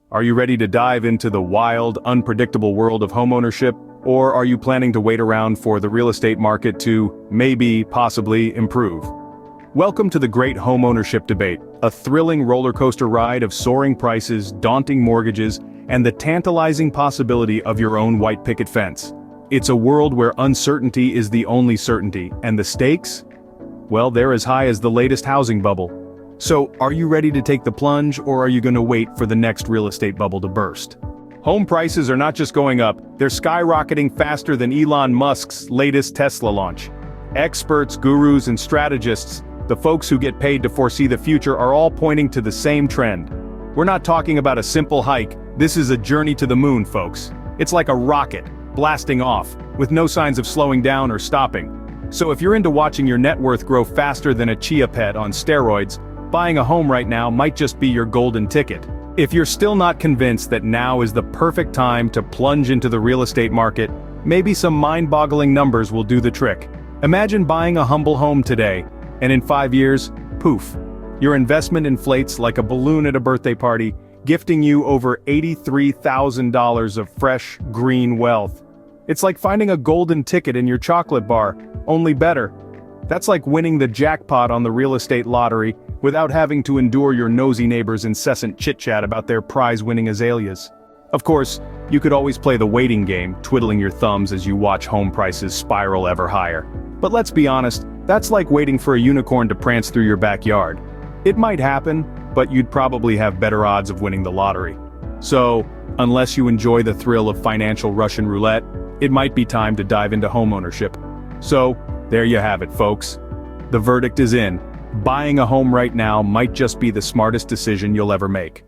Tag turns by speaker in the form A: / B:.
A: Are you ready to dive into the wild, unpredictable world of homeownership, or are you planning to wait around for the real estate market to, maybe, possibly, improve? Welcome to the great homeownership debate, a thrilling roller coaster ride of soaring prices, daunting mortgages, and the tantalizing possibility of your own white picket fence. It's a world where uncertainty is the only certainty, and the stakes? Well, they're as high as the latest housing bubble. So, are you ready to take the plunge, or are you going to wait for the next real estate bubble to burst? Home prices are not just going up, they're skyrocketing faster than Elon Musk's latest Tesla launch. Experts, gurus, and strategists, the folks who get paid to foresee the future, are all pointing to the same trend. We're not talking about a simple hike, this is a journey to the moon, folks. It's like a rocket, blasting off, with no signs of slowing down or stopping. So if you're into watching your net worth grow faster than a chia pet on steroids, buying a home right now might just be your golden ticket. If you're still not convinced that now is the perfect time to plunge into the real estate market, maybe some mind-boggling numbers will do the trick. Imagine buying a humble home today, and in 5 years, poof, your investment inflates like a balloon at a birthday party, gifting you over $83,000 of fresh, green wealth. It's like finding a golden ticket in your chocolate bar, only better. That's like winning the jackpot on the real estate lottery, without having to endure your nosy neighbor's incessant chit-chat about their prize-winning azaleas. Of course, you could always play the waiting game, twiddling your thumbs as you watch home prices spiral ever higher. But let's be honest, that's like waiting for a unicorn to prance through your backyard. It might happen, but you'd probably have better odds of winning the lottery. So, unless you enjoy the thrill of financial Russian roulette, it might be time to dive into homeownership. So, there you have it, folks. The verdict is in. Buying a home right now might just be the smartest decision you'll ever make.